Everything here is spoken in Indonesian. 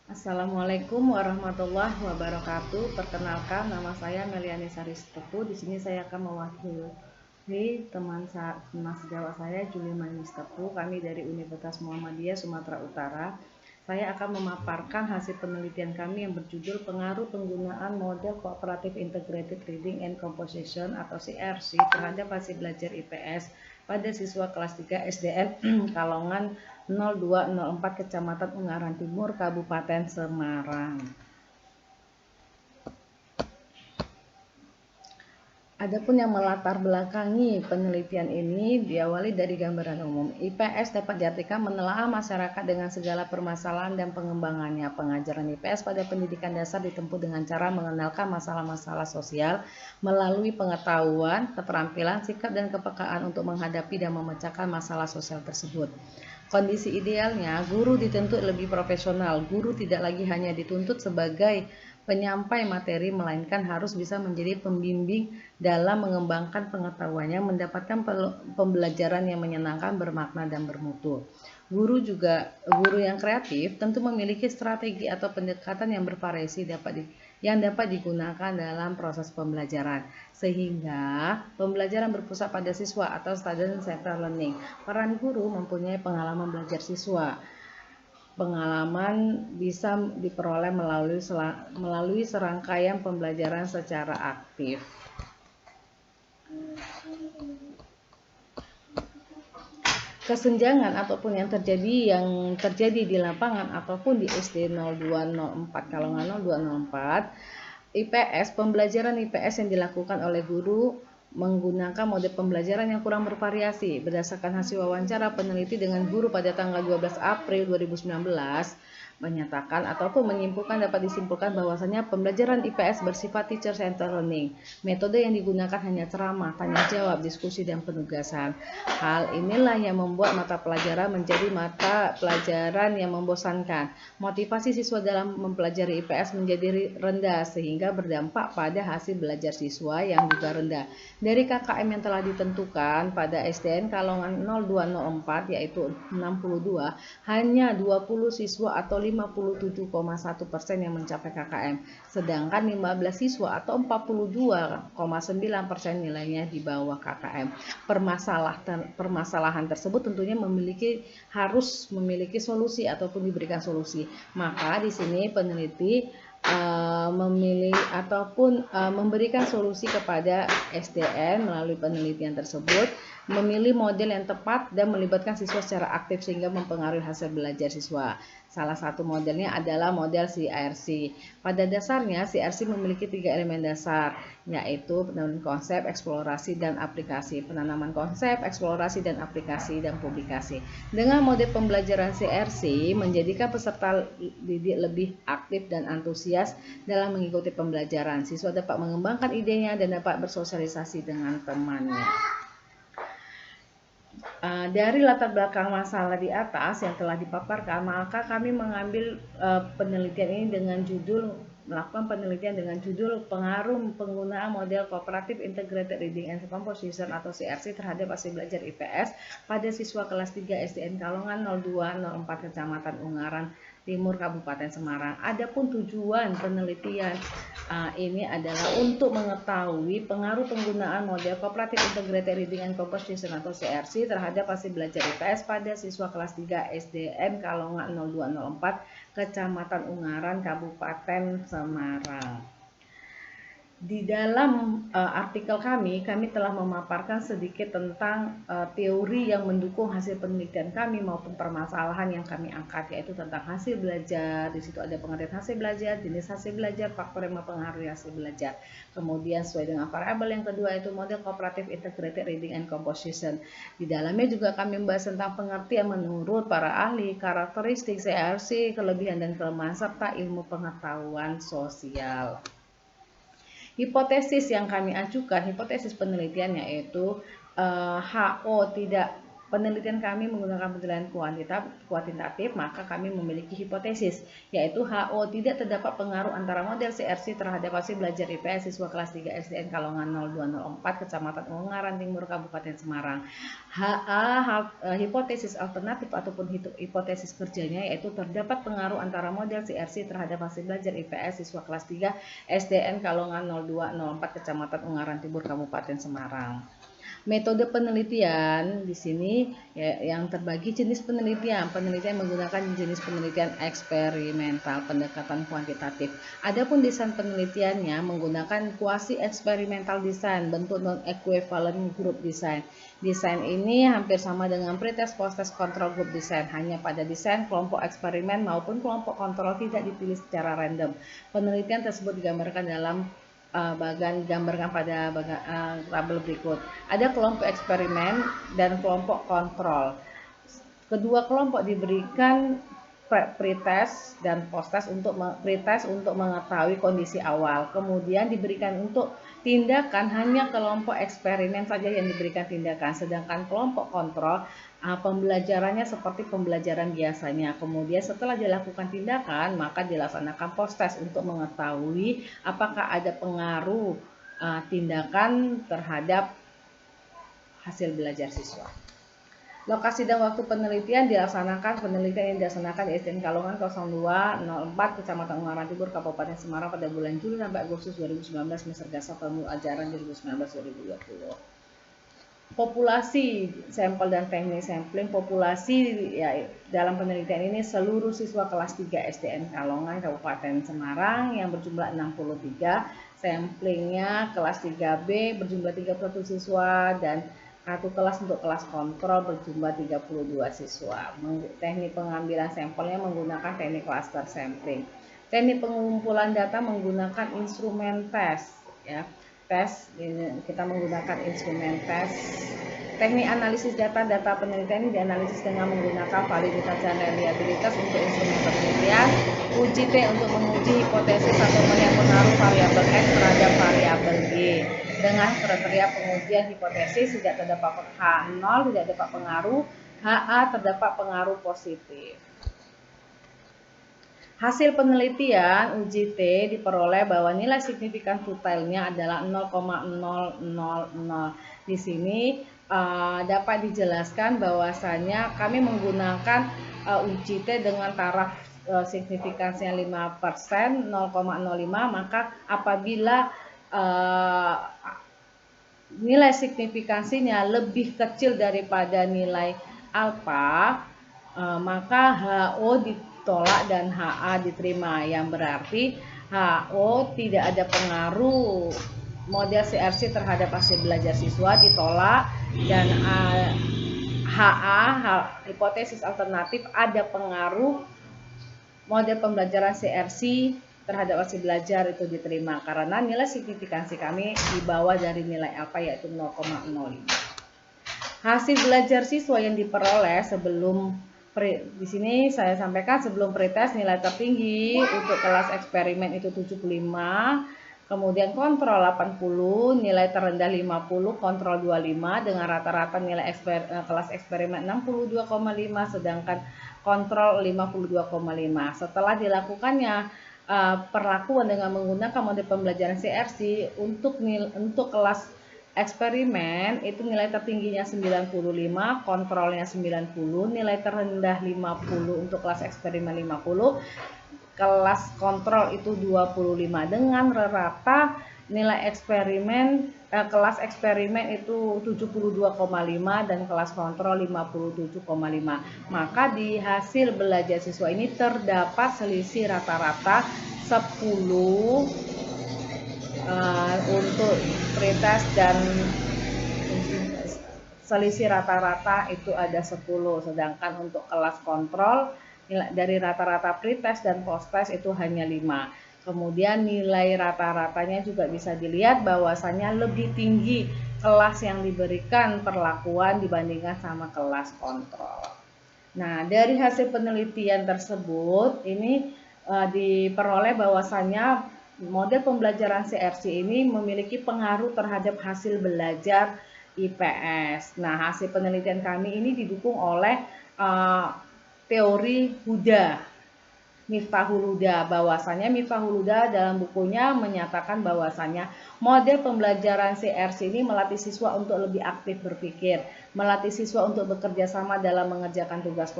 Assalamualaikum warahmatullahi wabarakatuh. Perkenalkan, nama saya Meliani Saristepu. Di sini saya akan mewakili teman sejawat saya, Juli Manistepu. Kami dari Universitas Muhammadiyah Sumatera Utara. Saya akan memaparkan hasil penelitian kami yang berjudul Pengaruh Penggunaan Model Cooperative Integrated Reading and Composition atau CRC terhadap hasil belajar IPS pada siswa kelas 3 SDN Kalongan 0204 Kecamatan Ungaran Timur, Kabupaten Semarang. Adapun yang melatar belakangi penelitian ini diawali dari gambaran umum. IPS dapat diartikan menelaah masyarakat dengan segala permasalahan dan pengembangannya. Pengajaran IPS pada pendidikan dasar ditempuh dengan cara mengenalkan masalah-masalah sosial melalui pengetahuan, keterampilan, sikap, dan kepekaan untuk menghadapi dan memecahkan masalah sosial tersebut. Kondisi idealnya, guru dituntut lebih profesional. Guru tidak lagi hanya dituntut sebagai penyampai materi, melainkan harus bisa menjadi pembimbing dalam mengembangkan pengetahuannya, mendapatkan pembelajaran yang menyenangkan, bermakna, dan bermutu. Guru yang kreatif tentu memiliki strategi atau pendekatan yang bervariasi yang dapat digunakan dalam proses pembelajaran, sehingga pembelajaran berpusat pada siswa atau student centered learning. Peran guru mempunyai pengalaman belajar siswa. Pengalaman bisa diperoleh melalui serangkaian pembelajaran secara aktif. Kesenjangan ataupun yang terjadi di lapangan ataupun di SD 0204 Kalongan 0204 IPS, pembelajaran IPS yang dilakukan oleh guru menggunakan model pembelajaran yang kurang bervariasi. Berdasarkan hasil wawancara peneliti dengan guru pada tanggal 12 April 2019 menyatakan ataupun dapat disimpulkan bahwasanya pembelajaran IPS bersifat teacher centered learning. Metode yang digunakan hanya ceramah, tanya jawab, diskusi, dan penugasan. Hal inilah yang membuat mata pelajaran menjadi mata pelajaran yang membosankan. Motivasi siswa dalam mempelajari IPS menjadi rendah sehingga berdampak pada hasil belajar siswa yang juga rendah. Dari KKM yang telah ditentukan pada SDN Kalongan 0204 yaitu 62, hanya 20 siswa atau 57,1% yang mencapai KKM, sedangkan 15 siswa atau 42,9% nilainya di bawah KKM. Permasalahan tersebut tentunya harus memiliki solusi ataupun diberikan solusi. Maka di sini peneliti memberikan solusi kepada SDN melalui penelitian tersebut, memilih model yang tepat dan melibatkan siswa secara aktif sehingga mempengaruhi hasil belajar siswa. Salah satu modelnya adalah model CRC. Pada dasarnya CRC memiliki 3 elemen dasar, yaitu penanaman konsep, eksplorasi, dan aplikasi. Penanaman konsep, eksplorasi, dan aplikasi, dan publikasi. Dengan model pembelajaran CRC menjadikan peserta didik lebih aktif dan antusias dalam mengikuti pembelajaran. Siswa dapat mengembangkan idenya dan dapat bersosialisasi dengan temannya. Dari latar belakang masalah di atas yang telah dipaparkan, maka kami mengambil penelitian ini melakukan penelitian dengan judul Pengaruh Penggunaan Model Cooperative Integrated Reading and Composition atau CRC terhadap hasil belajar IPS pada siswa kelas 3 SDN Kalongan 0204 Kecamatan Ungaran Timur, Kabupaten Semarang. Adapun tujuan penelitian ini adalah untuk mengetahui pengaruh penggunaan model Cooperative Integrated Reading and Composition atau CRC terhadap hasil belajar IPS pada siswa kelas 3 SDN Kalongan 0204 Kecamatan Ungaran, Kabupaten Semarang. Di dalam artikel kami telah memaparkan sedikit tentang teori yang mendukung hasil penelitian kami maupun permasalahan yang kami angkat, yaitu tentang hasil belajar. Di situ ada pengertian hasil belajar, jenis hasil belajar, faktor yang mempengaruhi hasil belajar. Kemudian sesuai dengan variabel yang kedua itu model Cooperative Integrated Reading and Composition. Di dalamnya juga kami membahas tentang pengertian menurut para ahli, karakteristik CRC, kelebihan dan kelemahan, serta ilmu pengetahuan sosial. Hipotesis yang kami ajukan, hipotesis penelitian yaitu HO tidak penelitian kami menggunakan penilaian kuantitatif, maka kami memiliki hipotesis, yaitu HO tidak terdapat pengaruh antara model CRC terhadap hasil belajar IPS siswa kelas 3 SDN Kalongan 0204, Kecamatan Ungaran Timur, Kabupaten Semarang. HA, hipotesis alternatif ataupun hipotesis kerjanya, yaitu terdapat pengaruh antara model CRC terhadap hasil belajar IPS siswa kelas 3 SDN Kalongan 0204, Kecamatan Ungaran Timur, Kabupaten Semarang. Metode penelitian di sini ya, yang terbagi jenis penelitian. Penelitian menggunakan jenis penelitian eksperimental, pendekatan kuantitatif. Adapun desain penelitiannya menggunakan quasi eksperimental design, bentuk non-equivalent group design. Desain ini hampir sama dengan pretest, post-test, control group design. Hanya pada desain kelompok eksperimen maupun kelompok kontrol tidak dipilih secara random. Penelitian tersebut digambarkan dalam digambarkan pada tabel berikut. Ada kelompok eksperimen dan kelompok kontrol. Kedua kelompok diberikan pretest dan posttest untuk mengetahui kondisi awal. Kemudian diberikan untuk tindakan hanya kelompok eksperimen saja yang diberikan tindakan, sedangkan kelompok kontrol pembelajarannya seperti pembelajaran biasanya. Kemudian setelah dilakukan tindakan, maka dilaksanakan posttest untuk mengetahui apakah ada pengaruh tindakan terhadap hasil belajar siswa. Lokasi dan waktu penelitian yang dilaksanakan di SDN Kalongan 0204, Kecamatan Ungaran Timur, Kabupaten Semarang pada bulan Juli sampai Agustus 2019, semester dasar tahun ajaran 2019-2020. Populasi sampel dan teknik sampling. Populasi ya, dalam penelitian ini seluruh siswa kelas 3 SDN Kalongan Kabupaten Semarang yang berjumlah 63. Samplingnya kelas 3B berjumlah 31 siswa dan satu kelas untuk kelas kontrol berjumlah 32 siswa. Teknik pengambilan sampelnya menggunakan teknik cluster sampling. Teknik pengumpulan data menggunakan instrumen tes, ya. Kita menggunakan instrumen tes. Teknik analisis data penelitian ini dianalisis dengan menggunakan validitas dan reliabilitas untuk instrumen penelitian. Uji T untuk menguji hipotesis atau melihat pengaruh variabel X terhadap variabel Y. Dengan kriteria pengujian hipotesis tidak terdapat H0, tidak terdapat pengaruh, HA terdapat pengaruh positif. Hasil penelitian uji T diperoleh bahwa nilai signifikan totalnya adalah 0,000. Di sini dapat dijelaskan bahwasanya kami menggunakan uji T dengan taraf signifikansinya 5%, 0,05, maka apabila nilai signifikansinya lebih kecil daripada nilai alfa, maka HO ditolak dan HA diterima, yang berarti HO tidak ada pengaruh model CRC terhadap hasil belajar siswa ditolak, dan HA hipotesis alternatif ada pengaruh model pembelajaran CRC terhadap hasil belajar itu diterima karena nilai signifikansi kami di bawah dari nilai alfa yaitu 0,05. Hasil belajar siswa yang diperoleh di sini saya sampaikan sebelum pretest nilai tertinggi untuk kelas eksperimen itu 75, kemudian kontrol 80, nilai terendah 50, kontrol 25 dengan rata-rata nilai kelas eksperimen 62,5 sedangkan kontrol 52,5. Setelah dilakukannya perlakuan dengan menggunakan model pembelajaran CRC untuk kelas eksperimen itu nilai tertingginya 95, kontrolnya 90, nilai terendah 50 untuk kelas eksperimen 50, kelas kontrol itu 25 dengan rata nilai kelas eksperimen itu 72,5 dan kelas kontrol 57,5. Maka di hasil belajar siswa ini terdapat selisih rata-rata 10 untuk pretest dan selisih rata-rata itu ada 10, sedangkan untuk kelas kontrol dari rata-rata pretest dan posttest itu hanya 5. Kemudian nilai rata-ratanya juga bisa dilihat bahwasannya lebih tinggi kelas yang diberikan perlakuan dibandingkan sama kelas kontrol. Nah, dari hasil penelitian tersebut ini diperoleh bahwasannya model pembelajaran CRC ini memiliki pengaruh terhadap hasil belajar IPS. Nah, hasil penelitian kami ini didukung oleh teori Huda, Miftahul Huda. Bahwasanya Miftahul Huda dalam bukunya menyatakan bahwasanya model pembelajaran CRC ini melatih siswa untuk lebih aktif berpikir, melatih siswa untuk bekerja sama dalam mengerjakan tugas